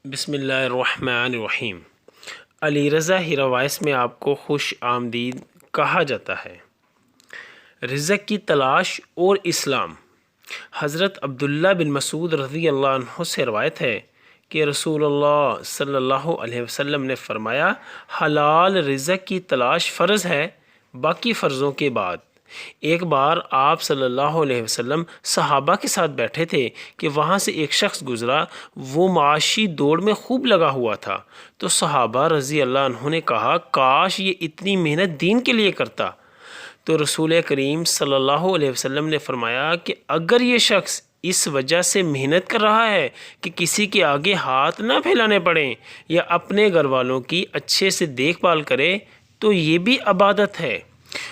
بسم اللہ الرحمن الرحیم۔ علی رضا ہیروائس میں آپ کو خوش آمدید کہا جاتا ہے۔ رزق کی تلاش اور اسلام۔ حضرت عبداللہ بن مسعود رضی اللہ عنہ سے روایت ہے کہ رسول اللہ صلی اللہ علیہ وسلم نے فرمایا، حلال رزق کی تلاش فرض ہے باقی فرضوں کے بعد۔ ایک بار آپ صلی اللہ علیہ وسلم صحابہ کے ساتھ بیٹھے تھے کہ وہاں سے ایک شخص گزرا، وہ معاشی دوڑ میں خوب لگا ہوا تھا۔ تو صحابہ رضی اللہ عنہ نے کہا، کاش یہ اتنی محنت دین کے لیے کرتا۔ تو رسول کریم صلی اللہ علیہ وسلم نے فرمایا کہ اگر یہ شخص اس وجہ سے محنت کر رہا ہے کہ کسی کے آگے ہاتھ نہ پھیلانے پڑیں یا اپنے گھر والوں کی اچھے سے دیکھ بھال کرے تو یہ بھی عبادت ہے۔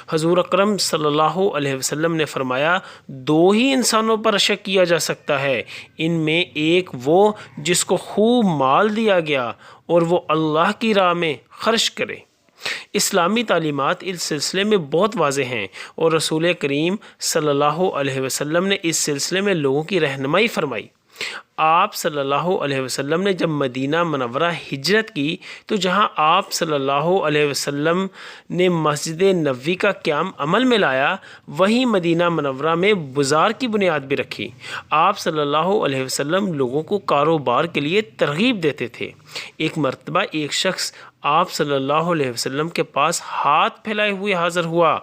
حضور اکرم صلی اللہ علیہ وسلم نے فرمایا، دو ہی انسانوں پر شک کیا جا سکتا ہے، ان میں ایک وہ جس کو خوب مال دیا گیا اور وہ اللہ کی راہ میں خرچ کرے۔ اسلامی تعلیمات اس سلسلے میں بہت واضح ہیں اور رسول کریم صلی اللہ علیہ وسلم نے اس سلسلے میں لوگوں کی رہنمائی فرمائی۔ آپ صلی اللہ علیہ وسلم نے جب مدینہ منورہ ہجرت کی تو جہاں آپ صلی اللہ علیہ وسلم نے مسجد نبوی کا قیام عمل میں لایا، وہیں مدینہ منورہ میں بازار کی بنیاد بھی رکھی۔ آپ صلی اللہ علیہ وسلم لوگوں کو کاروبار کے لیے ترغیب دیتے تھے۔ ایک مرتبہ ایک شخص آپ صلی اللہ علیہ وسلم کے پاس ہاتھ پھیلائے ہوئے حاضر ہوا۔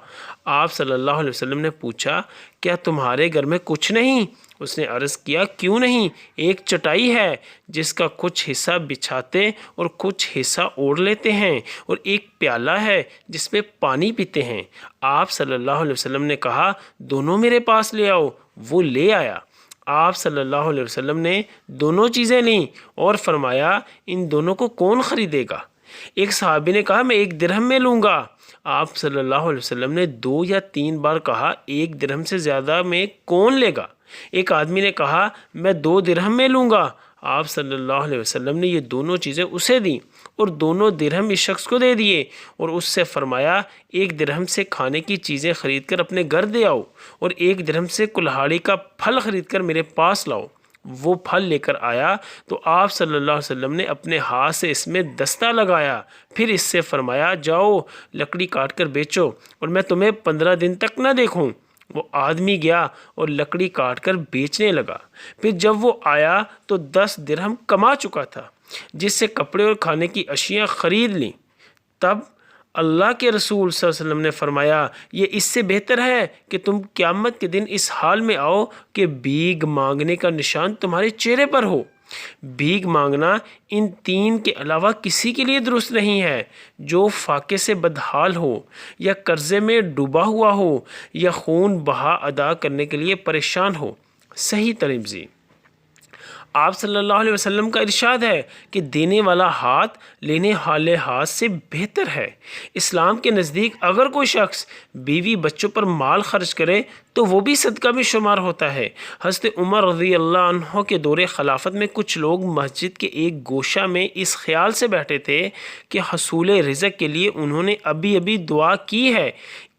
آپ صلی اللہ علیہ وسلم نے پوچھا، کیا تمہارے گھر میں کچھ نہیں؟ اس نے عرض کیا، کیوں نہیں، ایک چٹائی ہے جس کا کچھ حصہ بچھاتے اور کچھ حصہ اوڑھ لیتے ہیں، اور ایک پیالہ ہے جس پہ پانی پیتے ہیں۔ آپ صلی اللہ علیہ وسلم نے کہا، دونوں میرے پاس لے آؤ۔ وہ لے آیا۔ آپ صلی اللہ علیہ وسلم نے دونوں چیزیں لیں اور فرمایا، ان دونوں کو کون خریدے گا؟ ایک صحابی نے کہا، میں 1 درہم میں لوں گا۔ آپ صلی اللہ علیہ وسلم نے 2 یا 3 بار کہا، 1 درہم سے زیادہ میں کون لے گا؟ ایک آدمی نے کہا، میں 2 درہم میں لوں گا۔ آپ صلی اللہ علیہ وسلم نے یہ دونوں چیزیں اسے دیں اور 2 درہم اس شخص کو دے دیے اور اس سے فرمایا، 1 درہم سے کھانے کی چیزیں خرید کر اپنے گھر دے آؤ اور 1 درہم سے کلہاڑی کا پھل خرید کر میرے پاس لاؤ۔ وہ پھل لے کر آیا تو آپ صلی اللہ علیہ وسلم نے اپنے ہاتھ سے اس میں دستہ لگایا، پھر اس سے فرمایا، جاؤ لکڑی کاٹ کر بیچو اور میں تمہیں 15 دن تک نہ دیکھوں۔ وہ آدمی گیا اور لکڑی کاٹ کر بیچنے لگا۔ پھر جب وہ آیا تو 10 درہم کما چکا تھا، جس سے کپڑے اور کھانے کی اشیاء خرید لیں۔ تب اللہ کے رسول صلی اللہ علیہ وسلم نے فرمایا، یہ اس سے بہتر ہے کہ تم قیامت کے دن اس حال میں آؤ کہ بھیک مانگنے کا نشان تمہارے چہرے پر ہو۔ بھیک مانگنا ان 3 کے علاوہ کسی کے لیے درست نہیں ہے، جو فاقے سے بدحال ہو یا قرضے میں ڈوبا ہوا ہو یا خون بہا ادا کرنے کے لیے پریشان ہو۔ صحیح ترمذی۔ آپ صلی اللہ علیہ وسلم کا ارشاد ہے کہ دینے والا ہاتھ لینے والے ہاتھ سے بہتر ہے۔ اسلام کے نزدیک اگر کوئی شخص بیوی بچوں پر مال خرچ کرے تو وہ بھی صدقہ میں شمار ہوتا ہے۔ حضرت عمر رضی اللہ عنہ کے دور خلافت میں کچھ لوگ مسجد کے ایک گوشہ میں اس خیال سے بیٹھے تھے کہ حصول رزق کے لیے انہوں نے ابھی دعا کی ہے،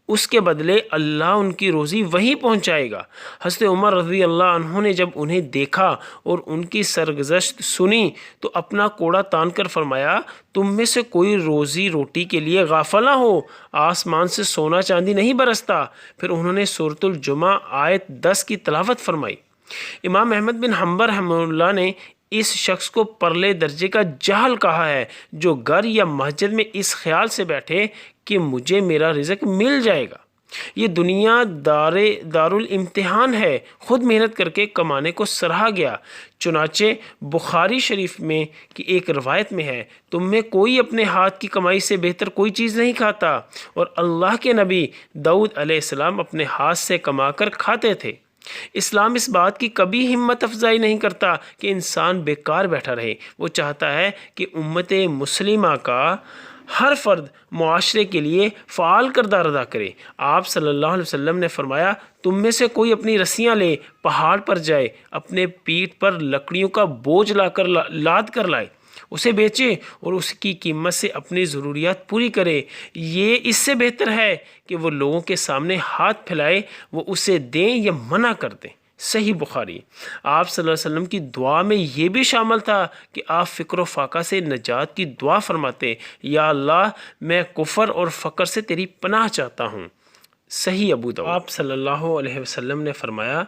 اس کے بدلے اللہ ان کی روزی وہیں پہنچائے گا۔ حضرت عمر رضی اللہ عنہ نے جب انہیں دیکھا اور ان کی سرگزشت سنی تو اپنا کوڑا تان کر فرمایا، تم میں سے کوئی روزی روٹی کے لیے غافل نہ ہو، آسمان سے سونا چاندی نہیں برستا۔ پھر انہوں نے سورۃ الجمعہ آیت 10 کی تلاوت فرمائی۔ امام احمد بن حنبل رحمہ اللہ نے اس شخص کو پرلے درجے کا جاہل کہا ہے جو گھر یا مسجد میں اس خیال سے بیٹھے کہ مجھے میرا رزق مل جائے گا۔ یہ دنیا دارالامتحان ہے، خود محنت کر کے کمانے کو سراہا گیا۔ چنانچہ بخاری شریف میں کی ایک روایت میں ہے، تم میں کوئی اپنے ہاتھ کی کمائی سے بہتر کوئی چیز نہیں کھاتا، اور اللہ کے نبی داؤد علیہ السلام اپنے ہاتھ سے کما کر کھاتے تھے۔ اسلام اس بات کی کبھی ہمت افزائی نہیں کرتا کہ انسان بیکار بیٹھا رہے۔ وہ چاہتا ہے کہ امت مسلمہ کا ہر فرد معاشرے کے لیے فعال کردار ادا کرے۔ آپ صلی اللہ علیہ وسلم نے فرمایا، تم میں سے کوئی اپنی رسیاں لے پہاڑ پر جائے، اپنے پیٹھ پر لکڑیوں کا بوجھ لاد کر لائے، اسے بیچے اور اس کی قیمت سے اپنی ضروریات پوری کرے۔ یہ اس سے بہتر ہے کہ وہ لوگوں کے سامنے ہاتھ پھیلائے، وہ اسے دیں یا منع کر دیں۔ صحیح بخاری۔ آپ صلی اللہ علیہ وسلم کی دعا میں یہ بھی شامل تھا کہ آپ فقر و فاقہ سے نجات کی دعا فرماتے، یا اللہ میں کفر اور فقر سے تیری پناہ چاہتا ہوں۔ صحیح ابو داؤد۔ آپ صلی اللہ علیہ وسلم نے فرمایا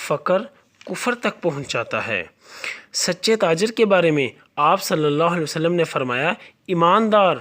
فقر کفر تک پہنچاتا ہے۔ سچے تاجر کے بارے میں آپ صلی اللہ علیہ وسلم نے فرمایا ایماندار،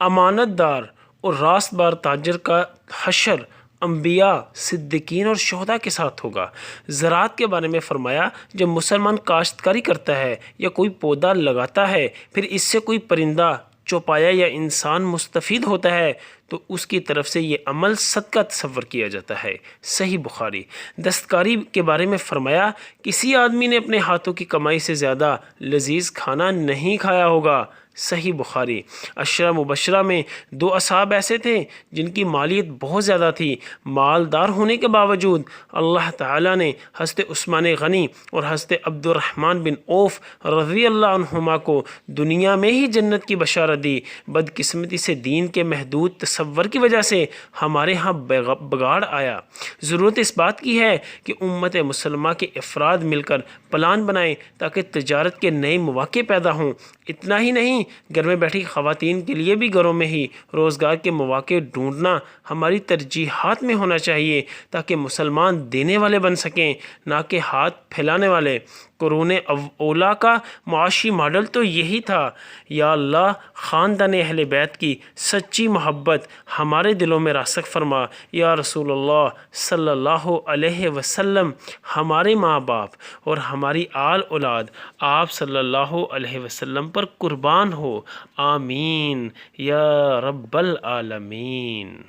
امانت دار اور راست بار تاجر کا حشر انبیاء، صدیقین اور شہداء کے ساتھ ہوگا۔ زراعت کے بارے میں فرمایا جب مسلمان کاشتکاری کرتا ہے یا کوئی پودا لگاتا ہے، پھر اس سے کوئی پرندہ، چوپایا یا انسان مستفید ہوتا ہے تو اس کی طرف سے یہ عمل صدقہ تصور کیا جاتا ہے۔ صحیح بخاری۔ دستکاری کے بارے میں فرمایا کسی آدمی نے اپنے ہاتھوں کی کمائی سے زیادہ لذیذ کھانا نہیں کھایا ہوگا۔ صحیح بخاری۔ عشرہ مبشرہ میں 2 اصحاب ایسے تھے جن کی مالیت بہت زیادہ تھی، مالدار ہونے کے باوجود اللہ تعالیٰ نے حضرت عثمان غنی اور حضرت عبد الرحمن بن عوف رضی اللہ عنہما کو دنیا میں ہی جنت کی بشارت دی۔ بدقسمتی سے دین کے محدود تصور کی وجہ سے ہمارے ہاں بگاڑ آیا۔ ضرورت اس بات کی ہے کہ امت مسلمہ کے افراد مل کر پلان بنائیں تاکہ تجارت کے نئے مواقع پیدا ہوں۔ اتنا ہی نہیں، گھر میں بیٹھی خواتین کے لیے بھی گھروں میں ہی روزگار کے مواقع ڈھونڈنا ہماری ترجیحات میں ہونا چاہیے تاکہ مسلمان دینے والے بن سکیں، نہ کہ ہاتھ پھیلانے والے۔ قرون اولا کا معاشی ماڈل تو یہی تھا۔ یا اللہ خاندان اہل بیت کی سچی محبت ہمارے دلوں میں راسخ فرما۔ یا رسول اللہ صلی اللہ علیہ وسلم ہمارے ماں باپ اور ہماری آل اولاد آپ صلی اللہ علیہ وسلم پر قربان ہو، آمین یا رب العالمین۔